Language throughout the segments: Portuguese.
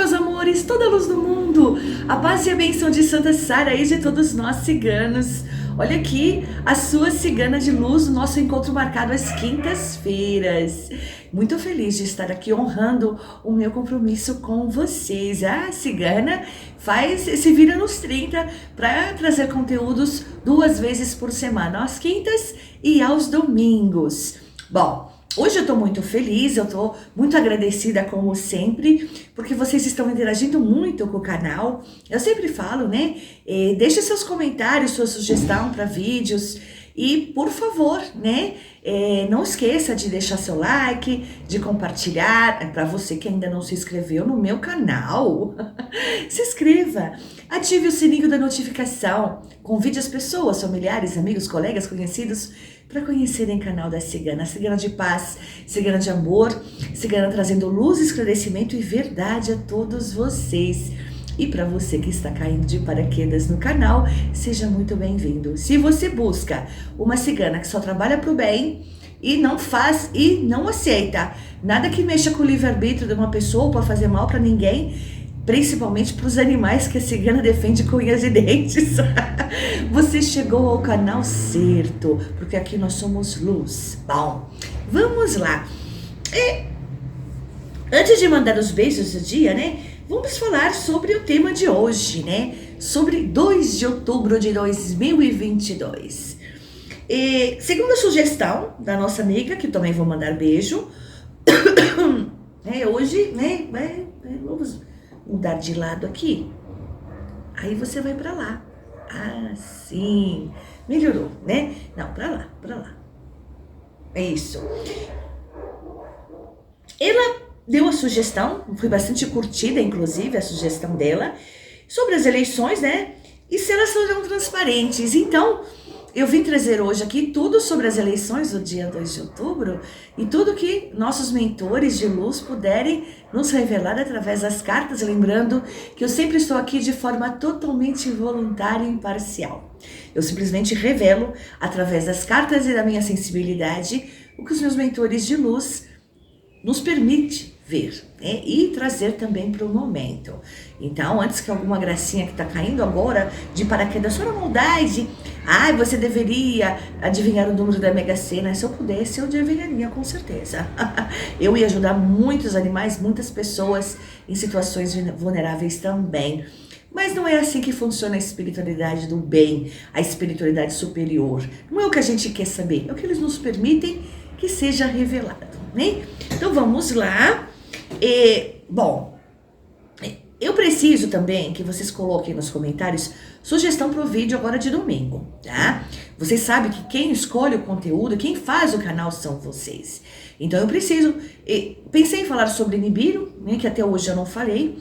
meus amores, toda a luz do mundo, a paz e a bênção de Santa Sara e de todos nós ciganos. Olha aqui, a sua cigana de luz, o nosso encontro marcado às quintas-feiras. Muito feliz de estar aqui honrando o meu compromisso com vocês. A cigana se vira nos 30 para trazer conteúdos 2 vezes por semana, às quintas e aos domingos. Bom, hoje eu tô muito feliz, eu tô muito agradecida como sempre, porque vocês estão interagindo muito com o canal. Eu sempre falo, né? Deixe seus comentários, sua sugestão para vídeos e, por favor, né? Não esqueça de deixar seu like, de compartilhar. Para você que ainda não se inscreveu no meu canal, se inscreva, ative o sininho da notificação, convide as pessoas, familiares, amigos, colegas, conhecidos, para conhecerem o canal da Cigana, Cigana de paz, Cigana de amor, Cigana trazendo luz, esclarecimento e verdade a todos vocês. E para você que está caindo de paraquedas no canal, seja muito bem-vindo. Se você busca uma cigana que só trabalha para o bem e não faz e não aceita nada que mexa com o livre-arbítrio de uma pessoa para fazer mal para ninguém, principalmente para os animais que a cigana defende com unhas e dentes, você chegou ao canal certo, porque aqui nós somos luz. Bom, vamos lá. Antes de mandar os beijos do dia, né? Vamos falar sobre o tema de hoje, né? Sobre 2 de outubro de 2022. Segundo a sugestão da nossa amiga, que também vou mandar beijo, hoje, né? Vamos mudar de lado aqui. Aí você vai pra lá. Sim. Melhorou, né? Não, pra lá. É isso. Ela deu a sugestão, foi bastante curtida, inclusive, a sugestão dela, sobre as eleições, né? E se elas serão transparentes. Então, eu vim trazer hoje aqui tudo sobre as eleições do dia 2 de outubro e tudo que nossos mentores de luz puderem nos revelar através das cartas, lembrando que eu sempre estou aqui de forma totalmente voluntária e imparcial. Eu simplesmente revelo, através das cartas e da minha sensibilidade, o que os meus mentores de luz nos permite ver, né? E trazer também para o momento. Então, antes que alguma gracinha que está caindo agora de paraquedas, só na maldade, você deveria adivinhar o número da Mega Sena. Se eu pudesse, eu adivinharia com certeza. Eu ia ajudar muitos animais, muitas pessoas em situações vulneráveis também. Mas não é assim que funciona a espiritualidade do bem, a espiritualidade superior. Não é o que a gente quer saber, é o que eles nos permitem que seja revelado, né? Então vamos lá. Bom, eu preciso também que vocês coloquem nos comentários sugestão para o vídeo agora de domingo, tá? Vocês sabem que quem escolhe o conteúdo, quem faz o canal são vocês. Então eu preciso, pensei em falar sobre Nibiru, né, que até hoje eu não falei.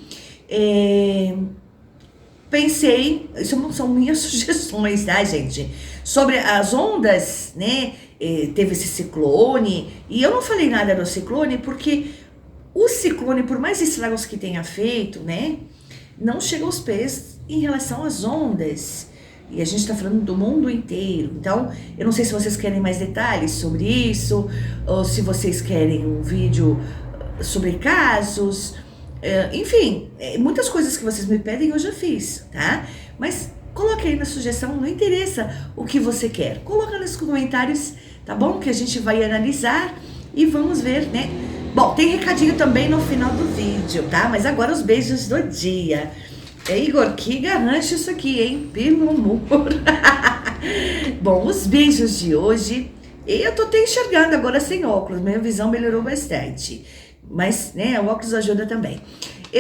Isso são minhas sugestões, tá, gente? Sobre as ondas, né? Teve esse ciclone, e eu não falei nada do ciclone porque o ciclone, por mais estragos que tenha feito, né, não chega aos pés em relação às ondas. E a gente está falando do mundo inteiro. Então, eu não sei se vocês querem mais detalhes sobre isso, ou se vocês querem um vídeo sobre casos. Enfim, muitas coisas que vocês me pedem eu já fiz, tá? Mas coloque aí na sugestão, não interessa o que você quer. Coloca nos comentários, tá bom? Que a gente vai analisar e vamos ver, né? Bom, tem recadinho também no final do vídeo, tá? Mas agora os beijos do dia. Igor, que garrancho isso aqui, hein? Pelo amor. Bom, os beijos de hoje, eu tô até enxergando agora sem óculos, minha visão melhorou bastante. Mas, né, o óculos ajuda também.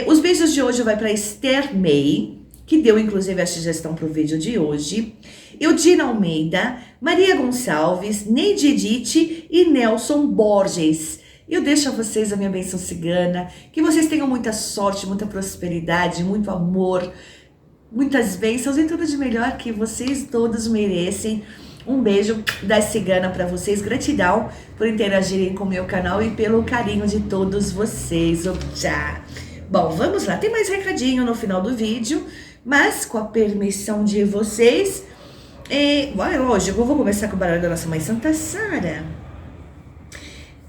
Os beijos de hoje vai para Esther May, que deu inclusive a sugestão para o vídeo de hoje, Eudina Almeida, Maria Gonçalves, Neide Edith e Nelson Borges. Eu deixo a vocês a minha bênção cigana, que vocês tenham muita sorte, muita prosperidade, muito amor, muitas bênçãos e tudo de melhor que vocês todos merecem. Um beijo da cigana para vocês, gratidão por interagirem com o meu canal e pelo carinho de todos vocês. Tchau! Bom, vamos lá, tem mais recadinho no final do vídeo, mas com a permissão de vocês, lógico, eu vou começar com o baralho da nossa mãe Santa Sara.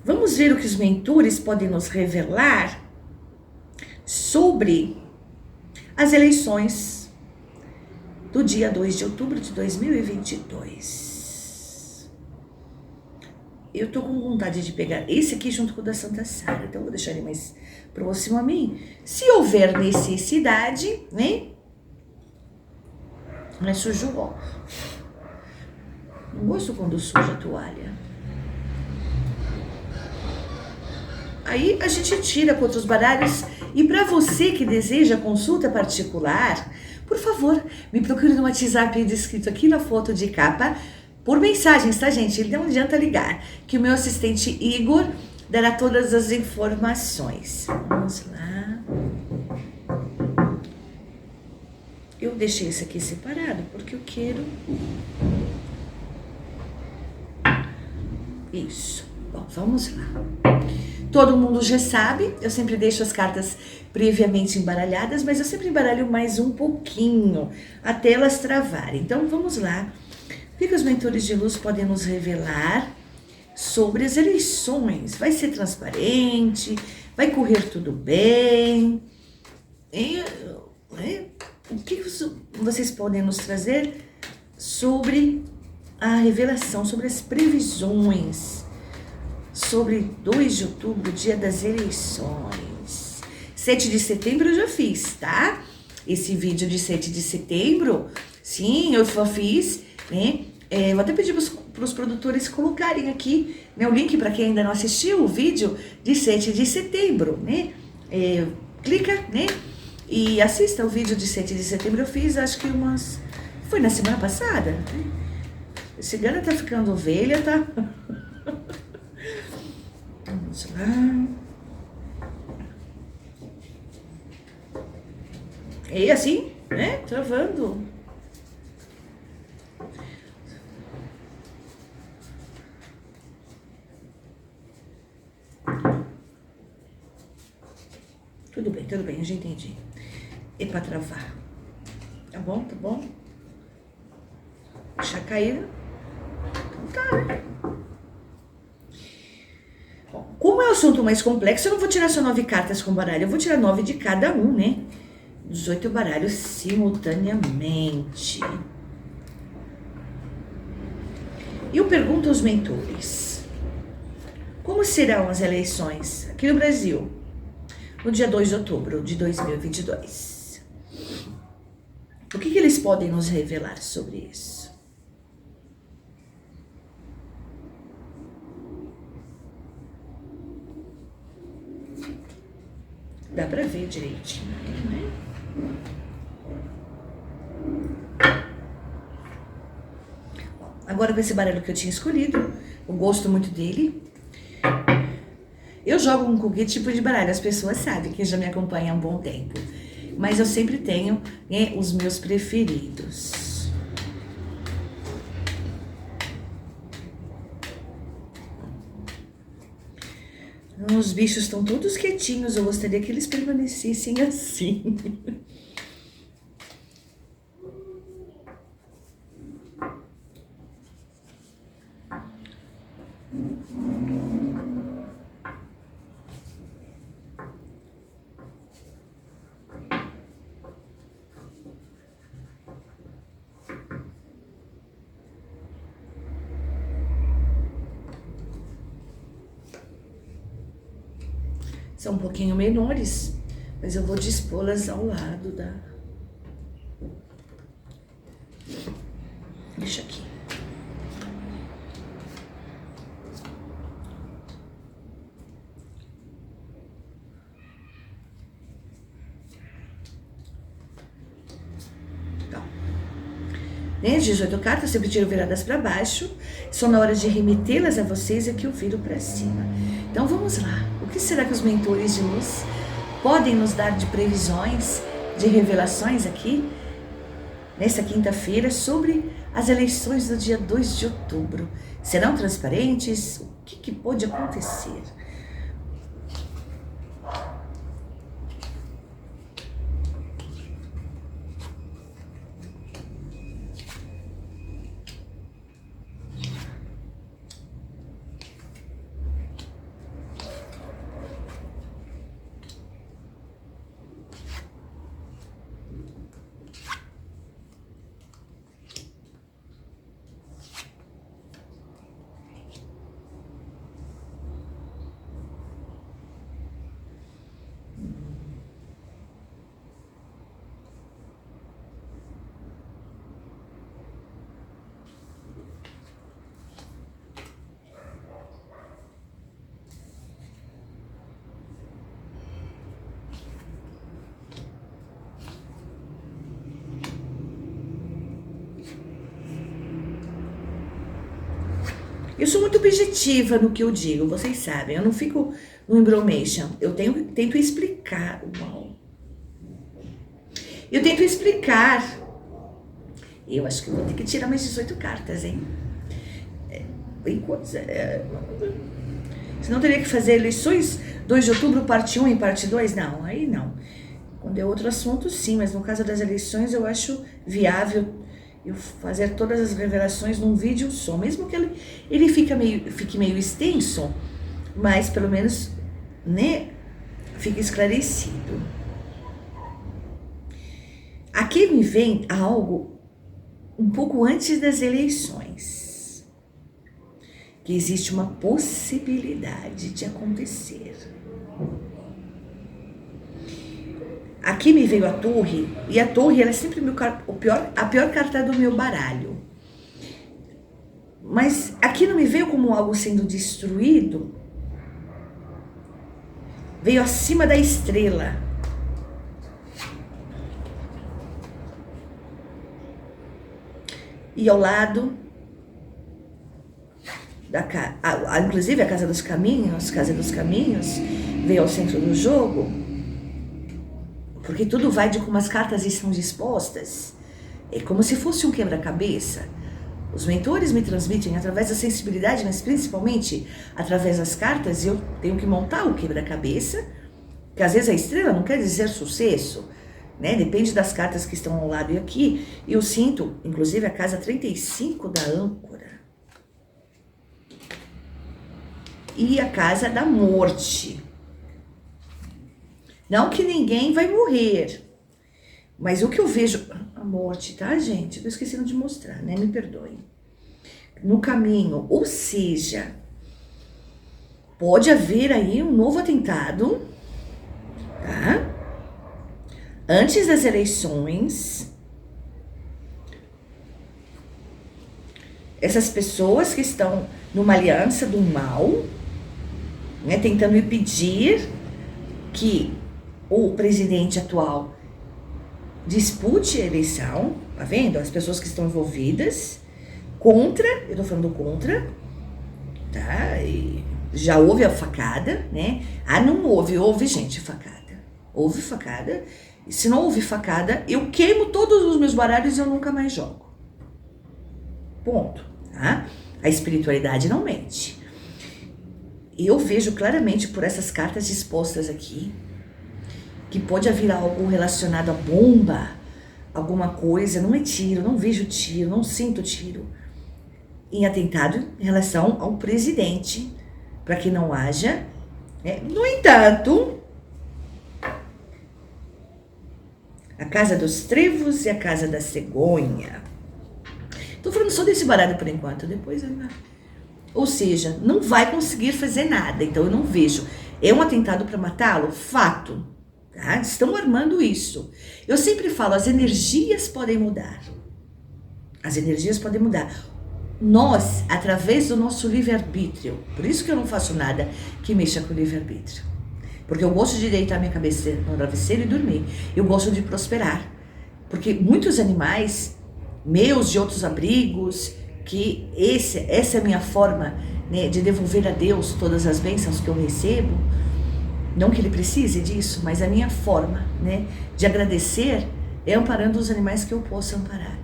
Vamos ver o que os mentores podem nos revelar sobre as eleições do dia 2 de outubro de 2022. Eu tô com vontade de pegar esse aqui junto com o da Santa Sara, então eu vou deixar ele mais próximo a mim. Se houver necessidade, né? Mas sujo, ó. Não gosto quando suja a toalha. Aí a gente tira com outros baralhos. E para você que deseja consulta particular, por favor, me procure no WhatsApp descrito aqui na foto de capa, por mensagens, tá, gente? Ele não adianta ligar, que o meu assistente Igor dará todas as informações. Vamos lá. Eu deixei esse aqui separado porque eu quero... Isso. Bom, vamos lá. Todo mundo já sabe, eu sempre deixo as cartas previamente embaralhadas, mas eu sempre embaralho mais um pouquinho, até elas travarem. Então, vamos lá. O que os mentores de luz podem nos revelar sobre as eleições? Vai ser transparente? Vai correr tudo bem? O que vocês podem nos trazer sobre a revelação, sobre as previsões, sobre 2 de outubro, dia das eleições? 7 de setembro eu já fiz, tá? Esse vídeo de 7 de setembro, sim, eu só fiz, né? Vou até pedir para os produtores colocarem aqui, né, o link para quem ainda não assistiu o vídeo de 7 de setembro, né? Clica, né? E assista o vídeo de 7 de setembro. Eu fiz, acho que foi na semana passada, né? Esse gana tá ficando ovelha, tá? Vamos lá. E assim, né? Travando. Tudo bem, eu já entendi. É pra travar. Tá bom, tá bom? Deixa cair. Então tá, né? Bom, como é um assunto mais complexo, eu não vou tirar só 9 cartas com baralho. Eu vou tirar 9 de cada um, né? 18 baralhos simultaneamente. E eu pergunto aos mentores: como serão as eleições aqui no Brasil no dia 2 de outubro de 2022? O que eles podem nos revelar sobre isso? Dá pra ver direitinho, né? Agora com esse baralho que eu tinha escolhido, eu gosto muito dele. Eu jogo com qualquer tipo de baralho, as pessoas sabem, que já me acompanham há um bom tempo. Mas eu sempre tenho, né, os meus preferidos. Os bichos estão todos quietinhos, eu gostaria que eles permanecessem assim. São um pouquinho menores, mas eu vou dispô-las ao lado da... Deixa aqui. Então, né, 18 cartas, sempre tiro viradas para baixo. Só na hora de remetê-las a vocês é que eu viro para cima. Então vamos lá. O que será que os mentores de luz podem nos dar de previsões, de revelações aqui, nessa quinta-feira, sobre as eleições do dia 2 de outubro? Serão transparentes? O que pode acontecer? Eu sou muito objetiva no que eu digo, vocês sabem. Eu não fico no embromation. Tento explicar. Uau. Eu tento explicar. Eu acho que eu vou ter que tirar mais 18 cartas, hein? Bem coisa. Senão eu teria que fazer eleições 2 de outubro, parte 1 e parte 2? Não, aí não. Quando é outro assunto, sim. Mas no caso das eleições, eu acho viável eu fazer todas as revelações num vídeo só. Mesmo que ele fique meio extenso, mas pelo menos, né, fica esclarecido. Aqui me vem algo um pouco antes das eleições, que existe uma possibilidade de acontecer. Aqui me veio a torre, e a torre ela é sempre a pior carta do meu baralho. Mas aqui não me veio como algo sendo destruído, veio acima da estrela. E ao lado inclusive a Casa dos Caminhos, veio ao centro do jogo, porque tudo vai de como as cartas estão dispostas. É como se fosse um quebra-cabeça. Os mentores me transmitem através da sensibilidade, mas principalmente através das cartas, e eu tenho que montar o quebra-cabeça, que às vezes a estrela não quer dizer sucesso, né? Depende das cartas que estão ao lado e aqui. E eu sinto, inclusive, a casa 35 da âncora. E a casa da morte. Não que ninguém vai morrer, mas o que eu vejo... A morte, tá, gente? Eu tô esquecendo de mostrar, né? Me perdoem. No caminho, ou seja, pode haver aí um novo atentado, tá? Antes das eleições, essas pessoas que estão numa aliança do mal, né, tentando impedir que o presidente atual dispute a eleição, tá vendo? As pessoas que estão envolvidas, eu tô falando contra, tá? E já houve a facada, né? Não houve, gente, facada. Houve facada. E se não houve facada, eu queimo todos os meus baralhos e eu nunca mais jogo. Ponto, tá? A espiritualidade não mente. Eu vejo claramente por essas cartas dispostas aqui, que pode haver algo relacionado a bomba, alguma coisa, não é tiro, não vejo tiro, não sinto tiro, em atentado em relação ao presidente, para que não haja, né? No entanto, a casa dos trevos e a casa da cegonha. Tô falando só desse baralho por enquanto, depois... Ou seja, não vai conseguir fazer nada, então eu não vejo. É um atentado para matá-lo? Fato. Tá? Estão armando isso. Eu sempre falo, as energias podem mudar. As energias podem mudar. Nós, através do nosso livre-arbítrio, por isso que eu não faço nada que mexa com o livre-arbítrio. Porque eu gosto de deitar minha cabeça no travesseiro e dormir. Eu gosto de prosperar. Porque muitos animais, meus de outros abrigos, que essa é a minha forma, né, de devolver a Deus todas as bênçãos que eu recebo. Não que ele precise disso, mas a minha forma, né, de agradecer é amparando os animais que eu posso amparar.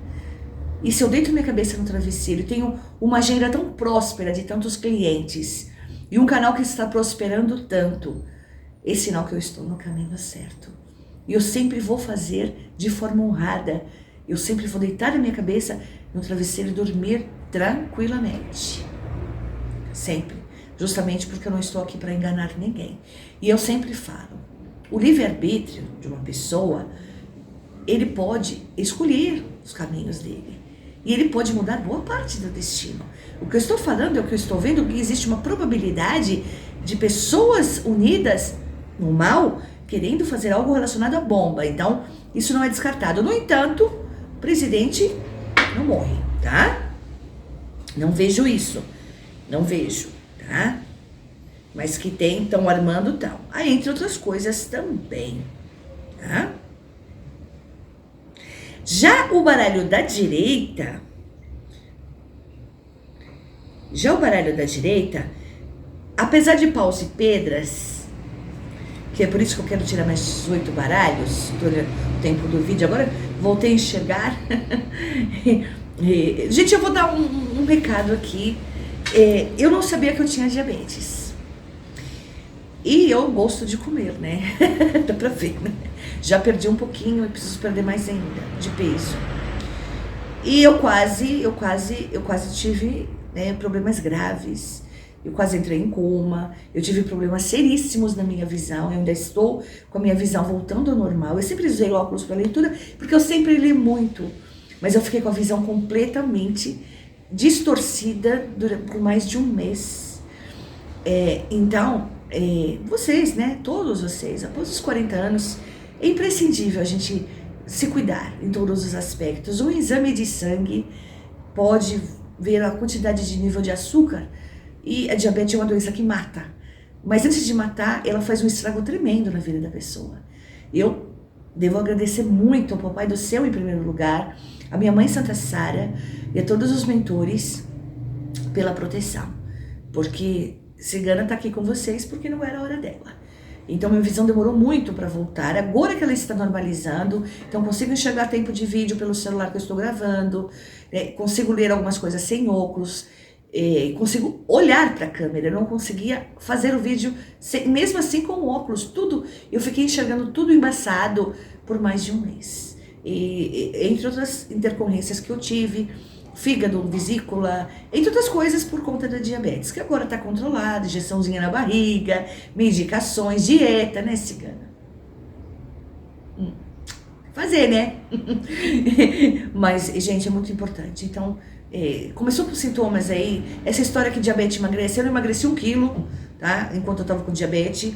E se eu deito minha cabeça no travesseiro e tenho uma agenda tão próspera de tantos clientes e um canal que está prosperando tanto, é sinal que eu estou no caminho certo. E eu sempre vou fazer de forma honrada. Eu sempre vou deitar a minha cabeça no travesseiro e dormir tranquilamente. Sempre. Justamente porque eu não estou aqui para enganar ninguém. E eu sempre falo, o livre-arbítrio de uma pessoa, ele pode escolher os caminhos dele. E ele pode mudar boa parte do destino. O que eu estou falando é o que eu estou vendo, que existe uma probabilidade de pessoas unidas no mal, querendo fazer algo relacionado à bomba. Então, isso não é descartado. No entanto, o presidente não morre, tá? Não vejo isso. Não vejo, tá? Mas que estão armando tal. Aí, entre outras coisas também, tá? Já o baralho da direita, Já o baralho da direita, apesar de paus e pedras, que é por isso que eu quero tirar mais 18 baralhos, todo o tempo do vídeo, agora voltei a enxergar. Gente, eu vou dar um recado aqui. Eu não sabia que eu tinha diabetes. E eu gosto de comer, né? Dá pra ver, né? Já perdi um pouquinho e preciso perder mais ainda de peso. E eu quase tive, né, problemas graves. Eu quase entrei em coma. Eu tive problemas seríssimos na minha visão. Eu ainda estou com a minha visão voltando ao normal. Eu sempre usei óculos para leitura porque eu sempre li muito. Mas eu fiquei com a visão completamente distorcida por mais de um mês. Então, vocês, né, todos vocês, após os 40 anos, é imprescindível a gente se cuidar em todos os aspectos. Um exame de sangue pode ver a quantidade de nível de açúcar, e a diabetes é uma doença que mata. Mas antes de matar, ela faz um estrago tremendo na vida da pessoa. Eu devo agradecer muito ao Papai do Céu em primeiro lugar, a minha mãe Santa Sara e a todos os mentores pela proteção. Porque Cigana tá aqui com vocês porque não era a hora dela. Então minha visão demorou muito para voltar. Agora que ela está normalizando, então consigo enxergar tempo de vídeo pelo celular que eu estou gravando, consigo ler algumas coisas sem óculos, consigo olhar para a câmera. Eu não conseguia fazer o vídeo mesmo assim com óculos, tudo. Eu fiquei enxergando tudo embaçado por mais de um mês. E entre outras intercorrências que eu tive, fígado, vesícula, entre outras coisas por conta da diabetes, que agora está controlada, injeçãozinha na barriga, medicações, dieta, né, Cigana? Fazer, né? Mas, gente, é muito importante. Então, começou com sintomas aí, essa história que diabetes emagrece, eu não emagreci 1 quilo, tá? Enquanto eu tava com diabetes.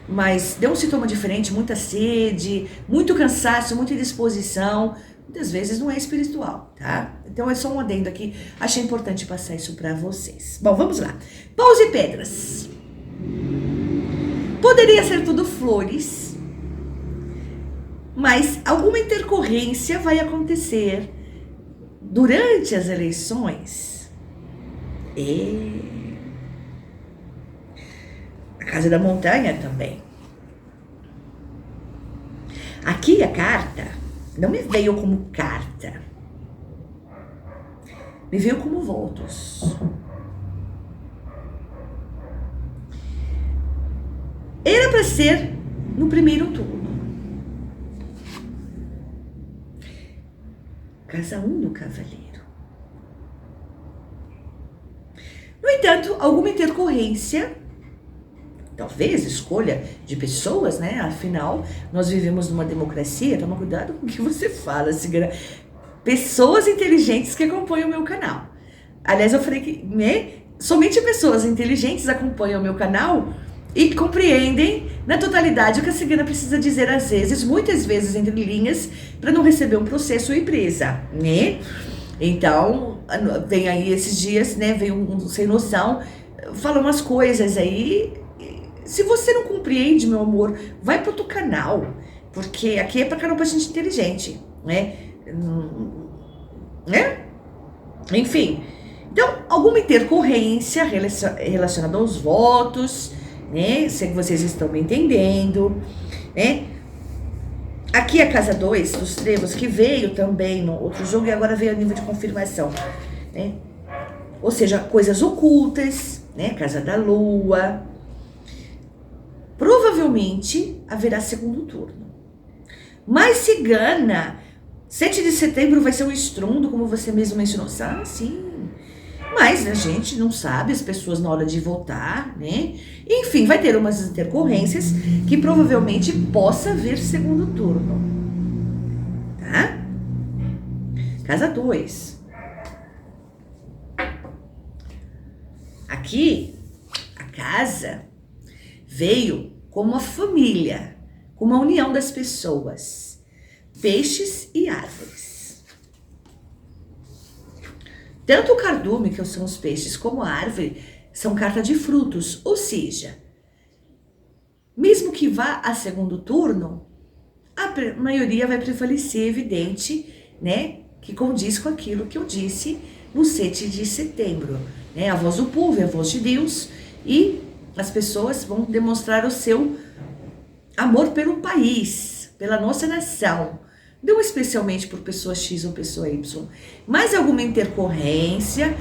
Mas deu um sintoma diferente, muita sede, muito cansaço, muita indisposição. Muitas vezes não é espiritual, tá? Então é só um adendo aqui. Achei importante passar isso pra vocês. Bom, vamos lá. Paus e pedras. Poderia ser tudo flores, mas alguma intercorrência vai acontecer durante as eleições. A Casa da Montanha também. Aqui a carta não me veio como carta. Me veio como votos. Era para ser no primeiro turno. Casa 1 do Cavaleiro. No entanto, alguma intercorrência, talvez escolha de pessoas, né? Afinal, nós vivemos numa democracia. Toma cuidado com o que você fala, Cigana. Pessoas inteligentes que acompanham o meu canal. Aliás, eu falei que, né, somente pessoas inteligentes acompanham o meu canal e compreendem na totalidade o que a Cigana precisa dizer às vezes, muitas vezes entre linhas, para não receber um processo ou empresa, né? Então, vem aí esses dias, né, vem um sem noção, fala umas coisas aí. Se você não compreende, meu amor, vai para outro canal, porque aqui é para canal pra gente inteligente, né? Enfim, então, alguma intercorrência relacionada aos votos, né? Sei que vocês estão me entendendo, né? Aqui a casa 2 dos trevos, que veio também no outro jogo e agora veio a nível de confirmação, né? Ou seja, coisas ocultas, né? Casa da lua. Provavelmente haverá segundo turno. Mas Cigana, 7 de setembro vai ser um estrondo, como você mesmo mencionou. Ah, sim. Mas a gente não sabe, as pessoas na hora de votar, né? Enfim, vai ter umas intercorrências que provavelmente possa haver segundo turno. Tá? Casa 2. Aqui, a casa veio como a família, como a união das pessoas, peixes e árvores. Tanto o cardume, que são os peixes, como a árvore, são carta de frutos, ou seja, mesmo que vá a segundo turno, a maioria vai prevalecer, evidente, né, que condiz com aquilo que eu disse no 7 de setembro. né? A voz do povo é a voz de Deus e as pessoas vão demonstrar o seu amor pelo país, pela nossa nação. Não especialmente por pessoa X ou pessoa Y, mas alguma intercorrência,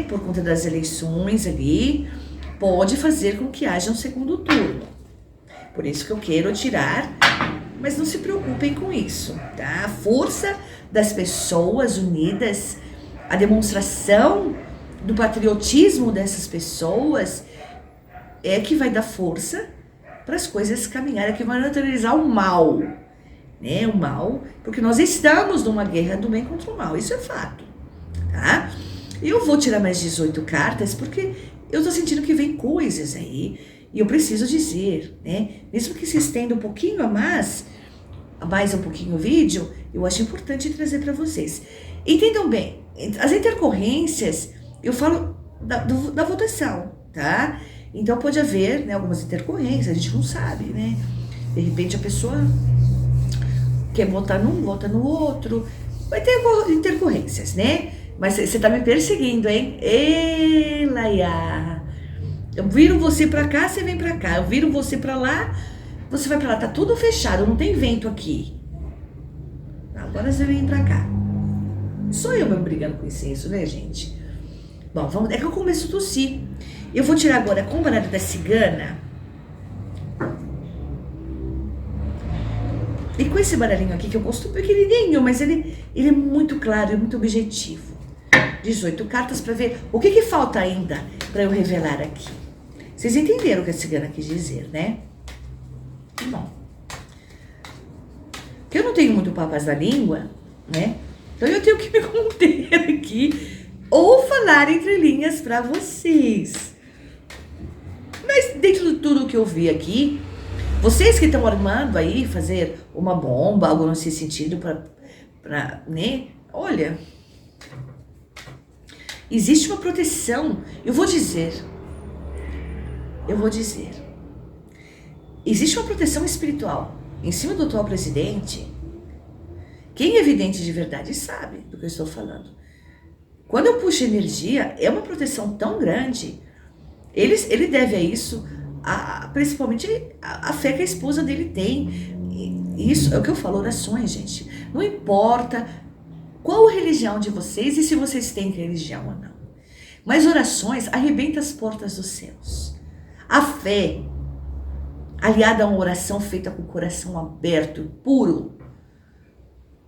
por conta das eleições ali, pode fazer com que haja um segundo turno. Por isso que eu quero tirar, mas não se preocupem com isso, tá? A força das pessoas unidas, a demonstração do patriotismo dessas pessoas é que vai dar força para as coisas caminharem, que vai neutralizar o mal, né? O mal, porque nós estamos numa guerra do bem contra o mal, isso é fato, tá? Eu vou tirar mais 18 cartas porque eu tô sentindo que vem coisas aí e eu preciso dizer, né? Mesmo que se estenda um pouquinho a mais um pouquinho o vídeo, eu acho importante trazer para vocês. Entendam bem, as intercorrências, eu falo da votação, tá? Então pode haver, né, algumas intercorrências, a gente não sabe, né? De repente a pessoa quer votar num, vota no outro, vai ter intercorrências, né? Mas você tá me perseguindo, hein? Ei, Laia! Eu viro você pra cá, você vem pra cá. Eu viro você pra lá, você vai pra lá. Tá tudo fechado, não tem vento aqui. Agora você vem pra cá. Sou eu mesmo brigando com incenso, né, gente? Bom, vamos, é que eu começo a tossir. Eu vou tirar agora com o baralho da cigana. E com esse baralhinho aqui, que eu gosto pequenininho, mas ele é muito claro e muito objetivo. 18 cartas para ver o que falta ainda para eu revelar aqui. Vocês entenderam o que a cigana quis dizer, né? Bom. Porque eu não tenho muito papas da língua, né? Então eu tenho que me conter aqui ou falar entre linhas para vocês. Mas dentro de tudo que eu vi aqui, vocês que estão armando aí, fazer uma bomba, algo nesse sentido para, né? Olha, existe uma proteção. Eu vou dizer. Existe uma proteção espiritual em cima do atual presidente. Quem é vidente de verdade sabe do que eu estou falando. Quando eu puxo energia, é uma proteção tão grande. Ele deve a isso, principalmente a fé que a esposa dele tem. Isso é o que eu falo, orações, gente. Não importa qual a religião de vocês e se vocês têm religião ou não. Mas orações arrebentam as portas dos céus. A fé, aliada a uma oração feita com o coração aberto e puro,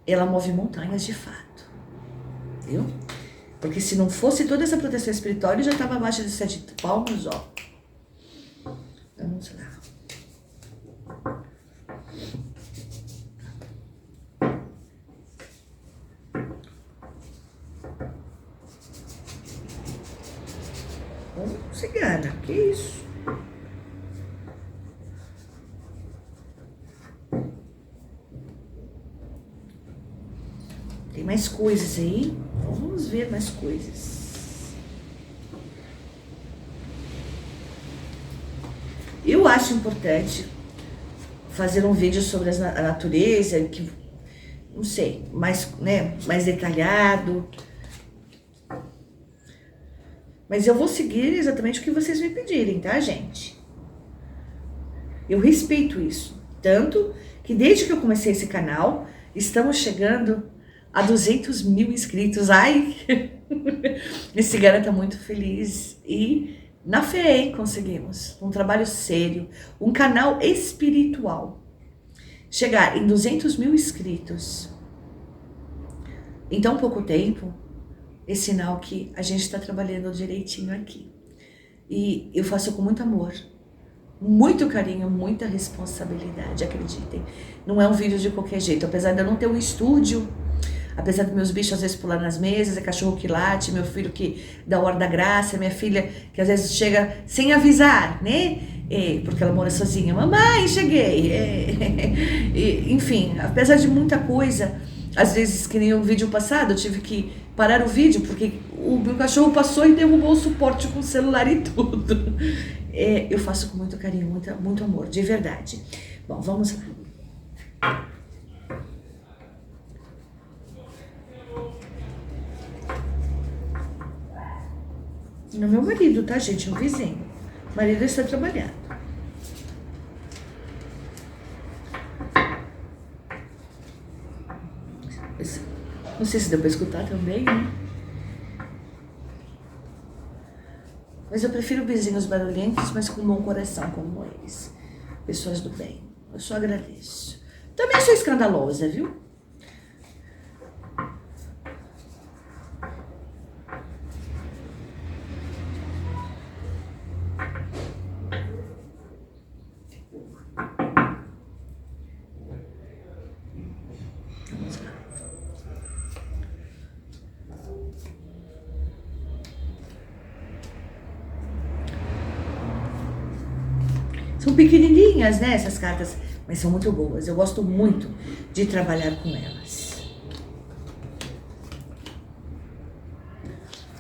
ela move montanhas de fato. Viu? Porque se não fosse toda essa proteção espiritual, ele já estava abaixo de 7 palmos, ó. Vamos lá. Cigana, que isso? Tem mais coisas aí? Vamos ver mais coisas. Eu acho importante fazer um vídeo sobre a natureza, que, não sei, mais detalhado. Mas eu vou seguir exatamente o que vocês me pedirem, tá, gente? Eu respeito isso. Tanto que desde que eu comecei esse canal, estamos chegando a 200 mil inscritos. Ai! Esse cara tá muito feliz. E na fé, hein, conseguimos. Um trabalho sério. Um canal espiritual. Chegar em 200 mil inscritos em tão pouco tempo é sinal que a gente está trabalhando direitinho aqui. E eu faço com muito amor, muito carinho, muita responsabilidade, acreditem. Não é um vídeo de qualquer jeito, apesar de eu não ter um estúdio, apesar dos meus bichos às vezes pular nas mesas, é cachorro que late, meu filho que dá hora da graça, minha filha que às vezes chega sem avisar, né? Porque ela mora sozinha. Mamãe, cheguei! Enfim, apesar de muita coisa, às vezes, que nem o vídeo passado, eu tive que parar o vídeo porque o meu cachorro passou e derrubou o suporte com o celular e tudo. Eu faço com muito carinho, muito amor, de verdade. Bom, vamos lá. No meu marido, tá, gente? Um vizinho. O marido está trabalhando. Não sei se deu pra escutar também, né? Mas eu prefiro vizinhos barulhentos, mas com bom coração como eles. Pessoas do bem. Eu só agradeço. Também sou escandalosa, viu? Vamos lá. São pequenininhas, né, essas cartas, mas são muito boas. Eu gosto muito de trabalhar com elas.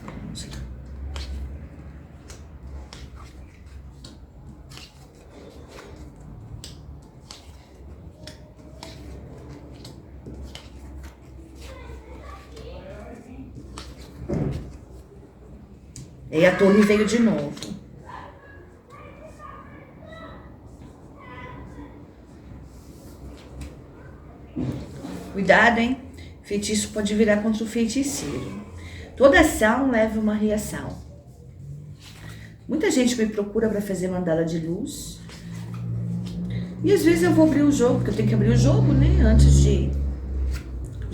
Vamos lá. E a torre veio de novo. Cuidado, hein? Feitiço pode virar contra o feiticeiro. Toda ação leva uma reação. Muita gente me procura para fazer mandala de luz. E às vezes eu vou abrir o jogo, porque eu tenho que abrir o jogo, né? Antes de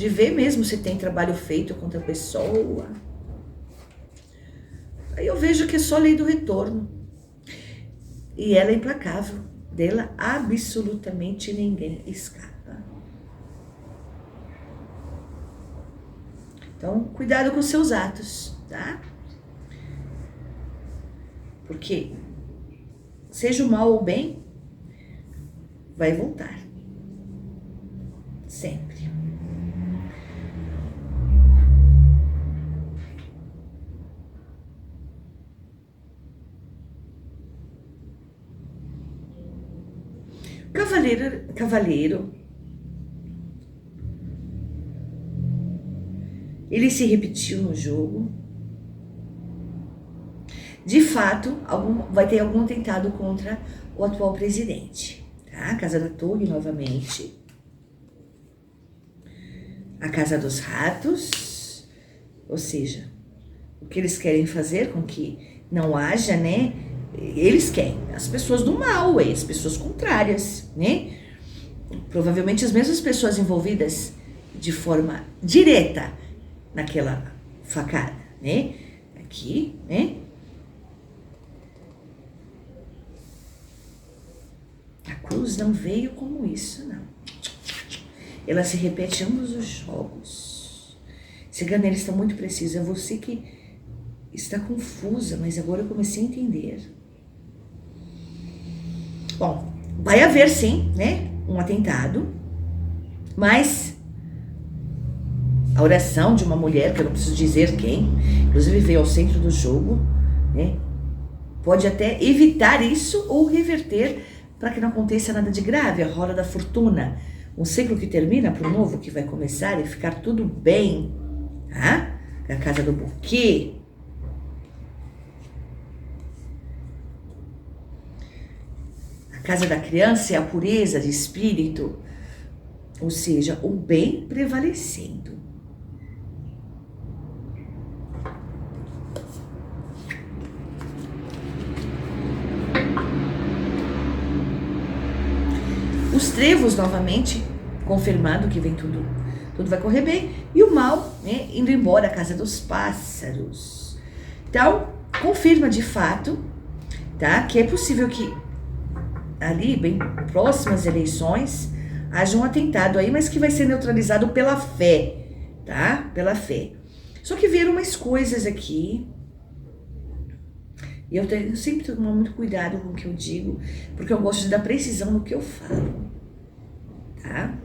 ver mesmo se tem trabalho feito contra a pessoa. Aí eu vejo que é só lei do retorno. E ela é implacável. Dela absolutamente ninguém escapa. Então, cuidado com seus atos, tá? Porque, seja o mal ou o bem, vai voltar. Sempre. Cavaleiro, ele se repetiu no jogo. De fato, vai ter algum atentado contra o atual presidente, tá? A Casa da Torre, novamente. A Casa dos Ratos, ou seja, o que eles querem fazer com que não haja, né? Eles querem, as pessoas do mal, as pessoas contrárias, né? Provavelmente as mesmas pessoas envolvidas de forma direta naquela facada, né? Aqui, né? A cruz não veio como isso, não. Ela se repete em ambos os jogos. Cigana, eles estão muito precisos. É você que está confusa, mas agora eu comecei a entender. Bom, vai haver sim, né? Um atentado, mas a oração de uma mulher, que eu não preciso dizer quem, inclusive veio ao centro do jogo, né? Pode até evitar isso ou reverter para que não aconteça nada de grave. A roda da fortuna, um ciclo que termina para o novo que vai começar e ficar tudo bem, tá? A casa do buquê. A casa da criança é a pureza de espírito, ou seja, o bem prevalecendo. Os trevos, novamente, confirmando que vem tudo vai correr bem. E o mal, né, indo embora, a casa dos pássaros. Então, confirma de fato, tá, que é possível que ali, bem próximas eleições, haja um atentado aí, mas que vai ser neutralizado pela fé, tá? Pela fé. Só que viram umas coisas aqui. E eu tenho sempre que tomar muito cuidado com o que eu digo, porque eu gosto de dar precisão no que eu falo, tá?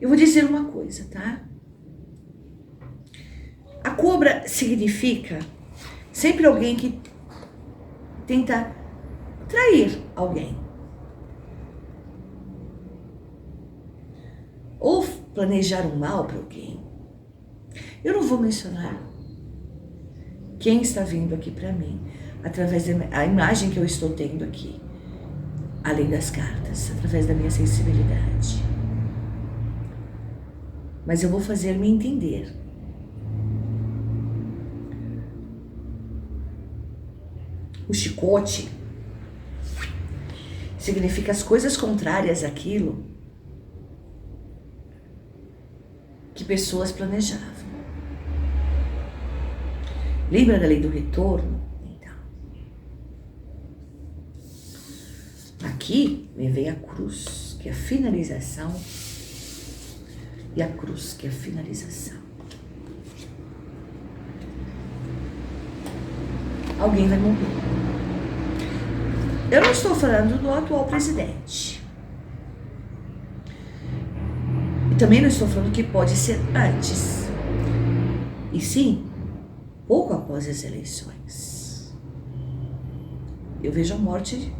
Eu vou dizer uma coisa, tá? A cobra significa sempre alguém que tenta trair alguém. Ou planejar um mal para alguém. Eu não vou mencionar quem está vindo aqui para mim, através da imagem que eu estou tendo aqui, além das cartas, através da minha sensibilidade. Mas eu vou fazer-me entender. O chicote significa as coisas contrárias àquilo que pessoas planejavam. Lembra da lei do retorno? Então, aqui me vem a cruz, que é a finalização, e a cruz, que é a finalização. Alguém vai morrer. Eu não estou falando do atual presidente. E também não estou falando que pode ser antes. E sim, pouco após as eleições. Eu vejo a morte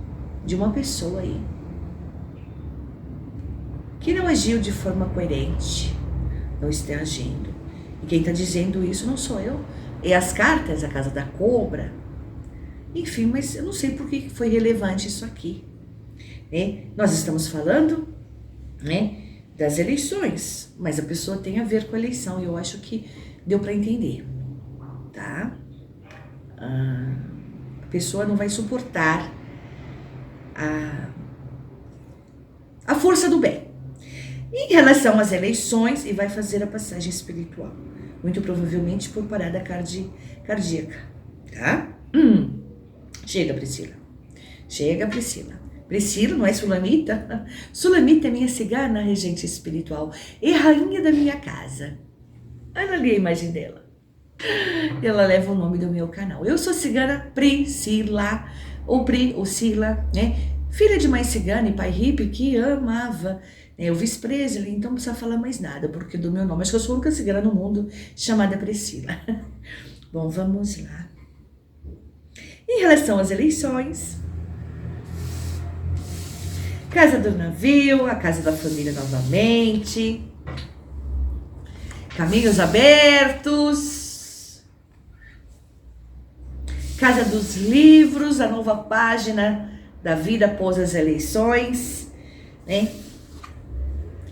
de uma pessoa aí, que não agiu de forma coerente, não está agindo. E quem está dizendo isso não sou eu, é as cartas, a Casa da Cobra. Enfim, mas eu não sei por que foi relevante isso aqui, né? Nós estamos falando, né, das eleições, mas a pessoa tem a ver com a eleição, e eu acho que deu para entender, tá? A pessoa não vai suportar a força do bem em relação às eleições, e vai fazer a passagem espiritual, muito provavelmente por parada cardíaca, tá? Chega, Priscila. Chega, Priscila. Priscila não é Sulamita? Sulamita é minha cigana regente espiritual e rainha da minha casa. Olha ali a imagem dela. Ela leva o nome do meu canal. Eu sou cigana Priscila, ou Pri, ou Sila, né? Filha de mãe cigana e pai hippie que amava, né? Elvis Presley, então não precisa falar mais nada, porque do meu nome, acho que eu sou a única cigana no mundo chamada Priscila. Bom, vamos lá. Em relação às eleições, Casa do Navio, a Casa da Família novamente, Caminhos Abertos, Casa dos Livros, a nova página da vida após as eleições, né?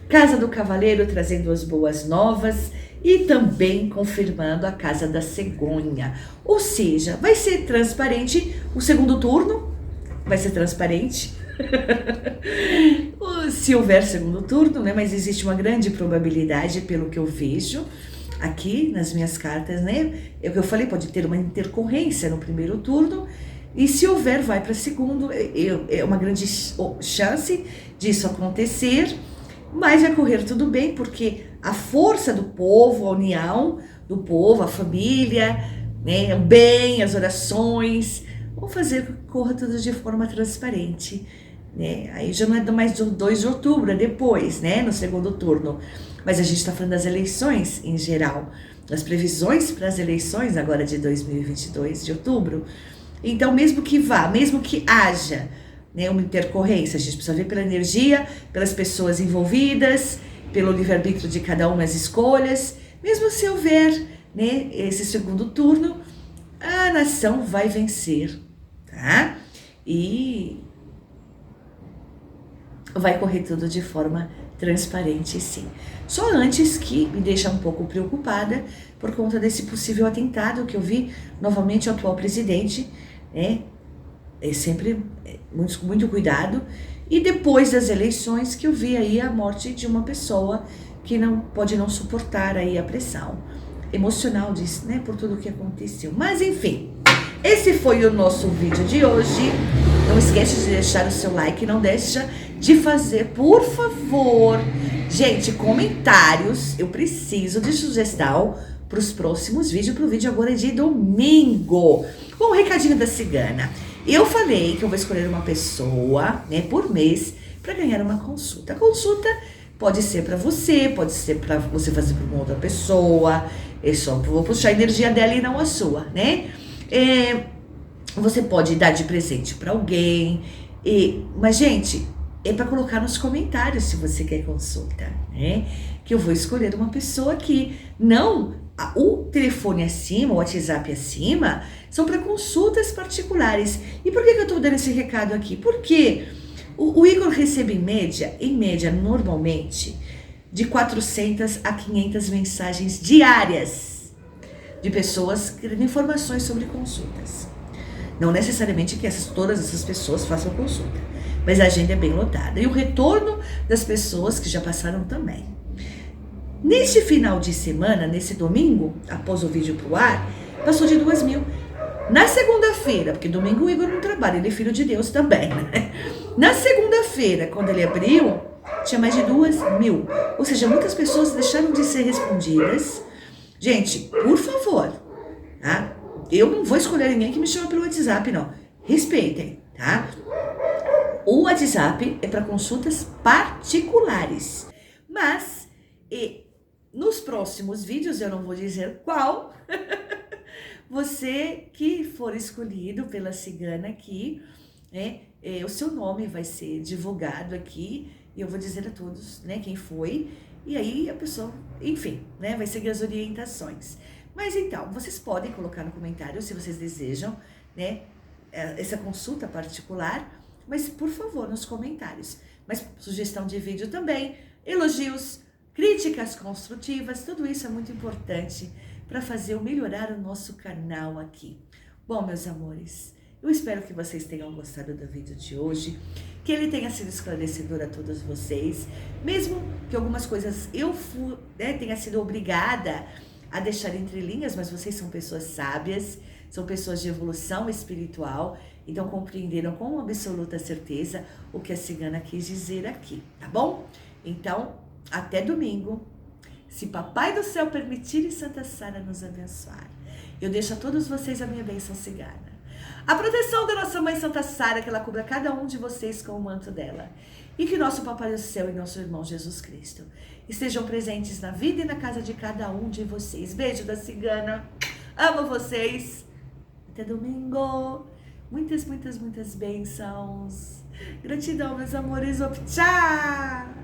Casa do Cavaleiro, trazendo as boas novas, e também confirmando a Casa da Cegonha. Ou seja, vai ser transparente o segundo turno, vai ser transparente, se houver segundo turno, né? Mas existe uma grande probabilidade, pelo que eu vejo aqui nas minhas cartas, né? É o que eu falei, pode ter uma intercorrência no primeiro turno, e se houver, vai para segundo. É uma grande chance disso acontecer, mas vai correr tudo bem, porque a força do povo, a união do povo, a família, né, o bem, as orações, vão fazer que corra tudo de forma transparente, né? Aí já não é mais do 2 de outubro, é depois, né, no segundo turno. Mas a gente está falando das eleições em geral, das previsões para as eleições agora de 2022, de outubro. Então, mesmo que vá, mesmo que haja, né, uma intercorrência, a gente precisa ver pela energia, pelas pessoas envolvidas, pelo livre-arbítrio de cada uma, as escolhas. Mesmo se houver, né, esse segundo turno, a nação vai vencer, tá? E vai correr tudo de forma transparente, sim. Só antes que me deixa um pouco preocupada por conta desse possível atentado que eu vi novamente o atual presidente, né? É sempre muito cuidado. E depois das eleições que eu vi aí a morte de uma pessoa que não pode não suportar aí a pressão emocional disso, né? Por tudo que aconteceu. Mas enfim, esse foi o nosso vídeo de hoje. Não esquece de deixar o seu like, não deixa de fazer, por favor. Gente, comentários, eu preciso de sugestão para os próximos vídeos, para o vídeo agora de domingo. Com o recadinho da cigana. Eu falei que eu vou escolher uma pessoa, né, por mês para ganhar uma consulta. A consulta pode ser para você, pode ser para você fazer para uma outra pessoa. Eu só vou puxar a energia dela e não a sua, né? Você pode dar de presente para alguém. Mas, gente, é para colocar nos comentários se você quer consulta, né? Que eu vou escolher uma pessoa aqui. Não, o telefone acima, o WhatsApp acima, são para consultas particulares. E por que eu estou dando esse recado aqui? Porque o Igor recebe em média, normalmente, de 400 a 500 mensagens diárias de pessoas querendo informações sobre consultas. Não necessariamente que todas essas pessoas façam consulta, mas a agenda é bem lotada. E o retorno das pessoas que já passaram também. Neste final de semana, nesse domingo, após o vídeo pro ar, passou de 2.000. Na segunda-feira, porque domingo o Igor não trabalha, ele é filho de Deus também, né? Na segunda-feira, quando ele abriu, tinha mais de 2.000. Ou seja, muitas pessoas deixaram de ser respondidas. Gente, por favor, tá? Eu não vou escolher ninguém que me chama pelo WhatsApp, não. Respeitem, tá? O WhatsApp é para consultas particulares. Mas, nos próximos vídeos, eu não vou dizer qual, você que for escolhido pela cigana aqui, né, o seu nome vai ser divulgado aqui e eu vou dizer a todos, né, quem foi. E aí a pessoa, enfim, né, vai seguir as orientações. Mas então, vocês podem colocar no comentário se vocês desejam, né, essa consulta particular, mas por favor, nos comentários. Mas sugestão de vídeo também, elogios, críticas construtivas, tudo isso é muito importante para fazer melhorar o nosso canal aqui. Bom, meus amores, eu espero que vocês tenham gostado do vídeo de hoje, que ele tenha sido esclarecedor a todos vocês, mesmo que algumas coisas eu tenha sido obrigada a deixar entre linhas, mas vocês são pessoas sábias, são pessoas de evolução espiritual, então compreenderam com absoluta certeza o que a cigana quis dizer aqui, tá bom? Então, até domingo, se Papai do Céu permitir e Santa Sara nos abençoar. Eu deixo a todos vocês a minha bênção cigana. A proteção da nossa Mãe Santa Sara, que ela cubra cada um de vocês com o manto dela. E que nosso Papai do Céu e nosso irmão Jesus Cristo estejam presentes na vida e na casa de cada um de vocês. Beijo da cigana. Amo vocês. Até domingo. Muitas, muitas, muitas bênçãos. Gratidão, meus amores. Tchau!